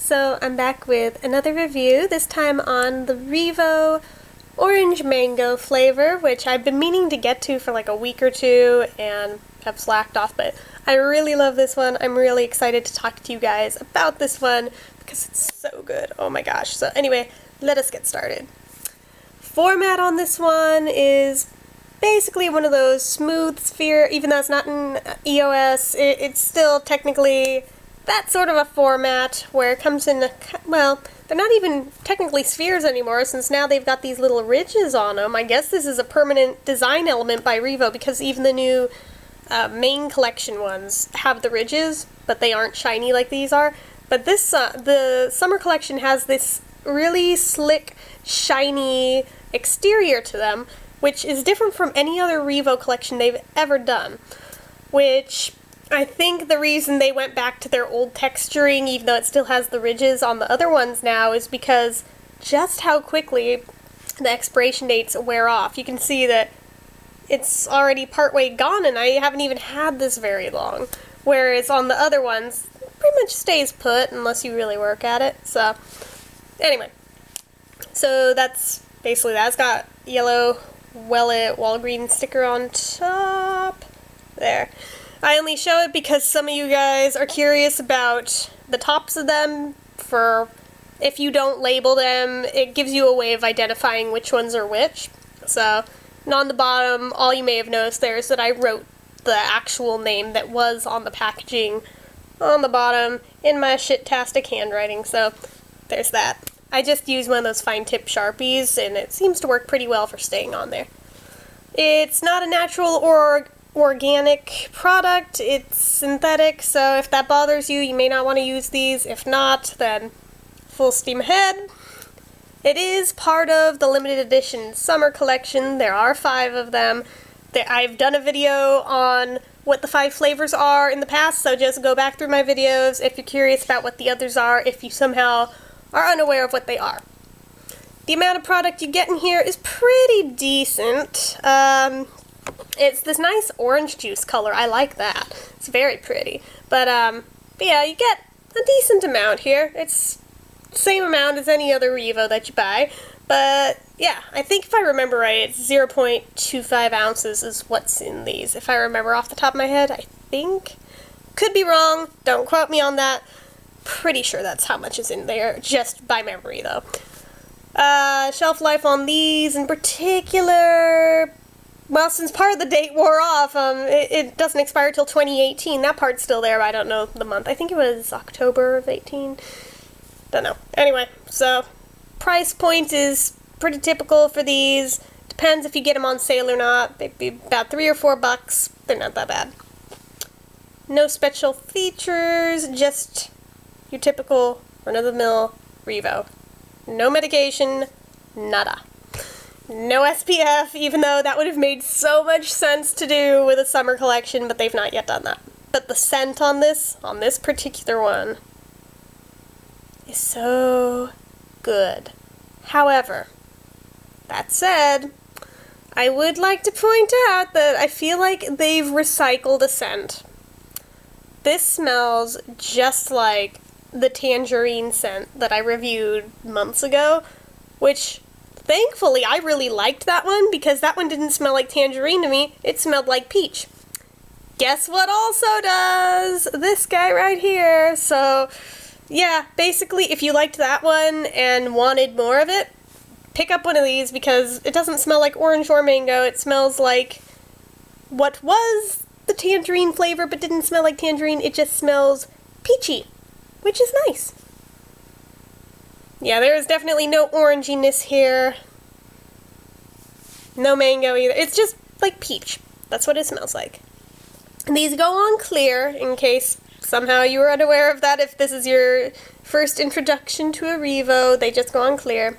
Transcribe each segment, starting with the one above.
So I'm back with another review, this time on the REVO Orange Mango flavor, which I've been meaning to get to for like a week or two and have slacked off, but I really love this one. I'm really excited to talk to you guys about this one because it's so good. Oh my gosh. So anyway, let us get started. Format on this one is basically one of those smooth sphere, even though it's not in EOS, it's still technically that sort of a format where it comes in, well, they're not even technically spheres anymore since now they've got these little ridges on them. I guess this is a permanent design element by REVO because even the new main collection ones have the ridges, but they aren't shiny like these are. But this, the summer collection has this really slick, shiny exterior to them, which is different from any other REVO collection they've ever done, which I think the reason they went back to their old texturing, even though it still has the ridges on the other ones now, is because just how quickly the expiration dates wear off. You can see that it's already partway gone and I haven't even had this very long, whereas on the other ones, it pretty much stays put unless you really work at it. So, anyway. So that's basically that. It's got yellow Wellet Walgreen sticker on top. There. I only show it because some of you guys are curious about the tops of them. For if you don't label them, it gives you a way of identifying which ones are which. So, and on the bottom, all you may have noticed there is that I wrote the actual name that was on the packaging on the bottom in my shit-tastic handwriting. So, there's that. I just used one of those fine tip Sharpies, and it seems to work pretty well for staying on there. It's not a natural or organic product, it's synthetic, so if that bothers you, you may not want to use these. If not, then full steam ahead. It is part of the limited edition summer collection. There are 5 of them. I've done a video on what the 5 flavors are in the past, so just go back through my videos if you're curious about what the others are, if you somehow are unaware of what they are. The amount of product you get in here is pretty decent. It's this nice orange juice color. I like that. It's very pretty. But yeah, you get a decent amount here. It's the same amount as any other REVO that you buy. But yeah, I think if I remember right, it's 0.25 ounces is what's in these. If I remember off the top of my head, I think. Could be wrong. Don't quote me on that. Pretty sure that's how much is in there, just by memory though. Shelf life on these in particular, well, since part of the date wore off, it doesn't expire till 2018. That part's still there, but I don't know the month. I think it was October of 18. Don't know. Anyway, so price point is pretty typical for these. Depends if you get them on sale or not. They'd be about $3 or $4. They're not that bad. No special features, just your typical run-of-the-mill REVO. No medication, nada. No SPF, even though that would have made so much sense to do with a summer collection, but they've not yet done that. But the scent on this particular one, is so good. However, that said, I would like to point out that I feel like they've recycled a scent. This smells just like the tangerine scent that I reviewed months ago, which thankfully I really liked that one because that one didn't smell like tangerine to me, it smelled like peach. Guess what also does? This guy right here. So yeah, basically if you liked that one and wanted more of it, pick up one of these because it doesn't smell like orange or mango, it smells like what was the tangerine flavor but didn't smell like tangerine, it just smells peachy, which is nice. Yeah, there is definitely no oranginess here. No mango either. It's just like peach. That's what it smells like. And these go on clear, in case somehow you were unaware of that. If this is your first introduction to a REVO, they just go on clear.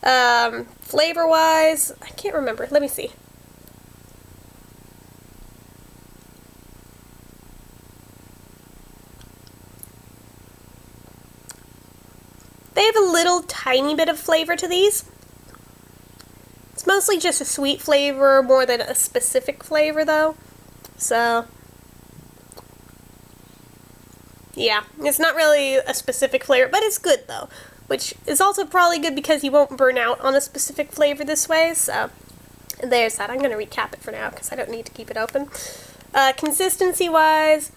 Flavor-wise, I can't remember. Let me see. They have a little tiny bit of flavor to these. It's mostly just a sweet flavor more than a specific flavor though. So yeah, it's not really a specific flavor, but it's good though, which is also probably good because you won't burn out on a specific flavor this way, so there's that. I'm going to recap it for now because I don't need to keep it open. Consistency-wise,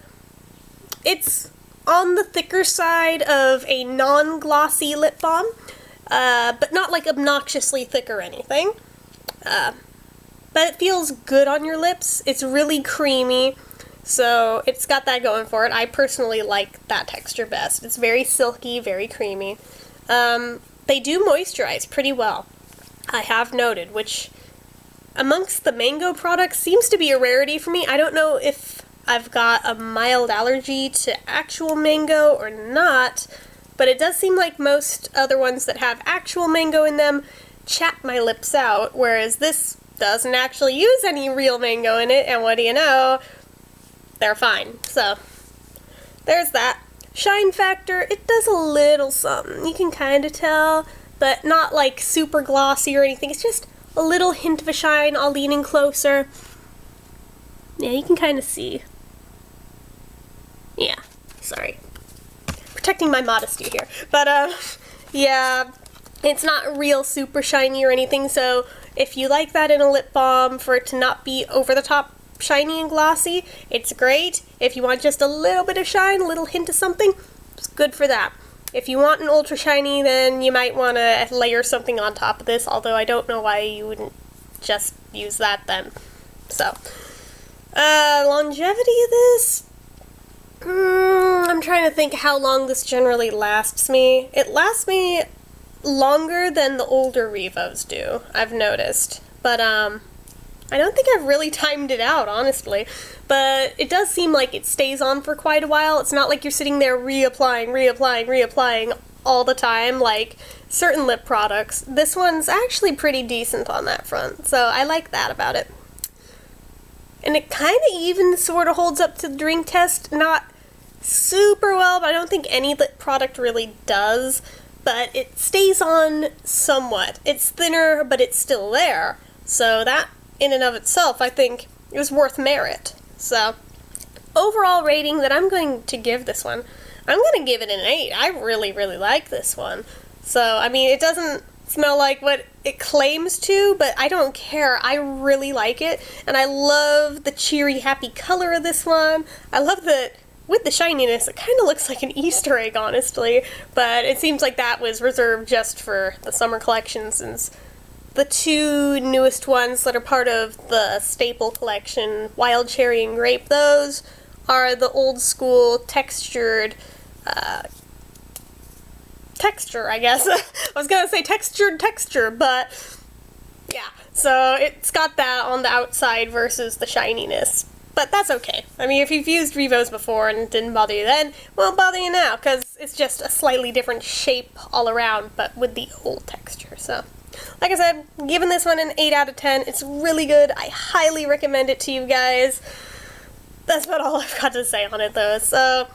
it's on the thicker side of a non-glossy lip balm, but not like obnoxiously thick or anything. But it feels good on your lips. It's really creamy, so it's got that going for it. I personally like that texture best. It's very silky, very creamy. They do moisturize pretty well, I have noted, which amongst the mango products seems to be a rarity for me. I don't know if I've got a mild allergy to actual mango or not, but it does seem like most other ones that have actual mango in them chat my lips out, whereas this doesn't actually use any real mango in it, and what do you know? They're fine. So, there's that. Shine factor, it does a little something. You can kind of tell, but not like super glossy or anything. It's just a little hint of a shine. I'll lean in closer. Yeah, you can kind of see. Yeah, sorry. Protecting my modesty here. But, yeah, it's not real super shiny or anything, so if you like that in a lip balm for it to not be over the top shiny and glossy, it's great. If you want just a little bit of shine, a little hint of something, it's good for that. If you want an ultra shiny, then you might want to layer something on top of this, although I don't know why you wouldn't just use that then. So, longevity of this? I'm trying to think how long this generally lasts me. It lasts me longer than the older Revos do, I've noticed. But, I don't think I've really timed it out, honestly. But it does seem like it stays on for quite a while. It's not like you're sitting there reapplying all the time, like certain lip products. This one's actually pretty decent on that front, so I like that about it. And it kind of even sort of holds up to the drink test. Not super well, but I don't think any lip product really does. But it stays on somewhat. It's thinner, but it's still there. So that, in and of itself, I think it was worth merit. So, overall rating that I'm going to give this one, I'm going to give it an 8. I really, really like this one. So, I mean, it doesn't smell like what it claims to, but I don't care. I really like it, and I love the cheery, happy color of this one. I love that with the shininess, it kind of looks like an Easter egg, honestly, but it seems like that was reserved just for the summer collection, since the two newest ones that are part of the staple collection, Wild Cherry and Grape, those are the old school textured texture, I guess. I was gonna say textured texture, but yeah. So it's got that on the outside versus the shininess. But that's okay. I mean, if you've used Revos before and it didn't bother you then, it won't bother you now, because it's just a slightly different shape all around, but with the old texture, so. Like I said, giving this one an 8 out of 10. It's really good. I highly recommend it to you guys. That's about all I've got to say on it, though. So,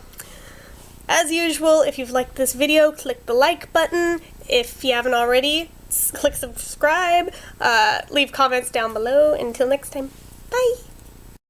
as usual, if you've liked this video, click the like button. If you haven't already, click subscribe. Leave comments down below. Until next time, bye!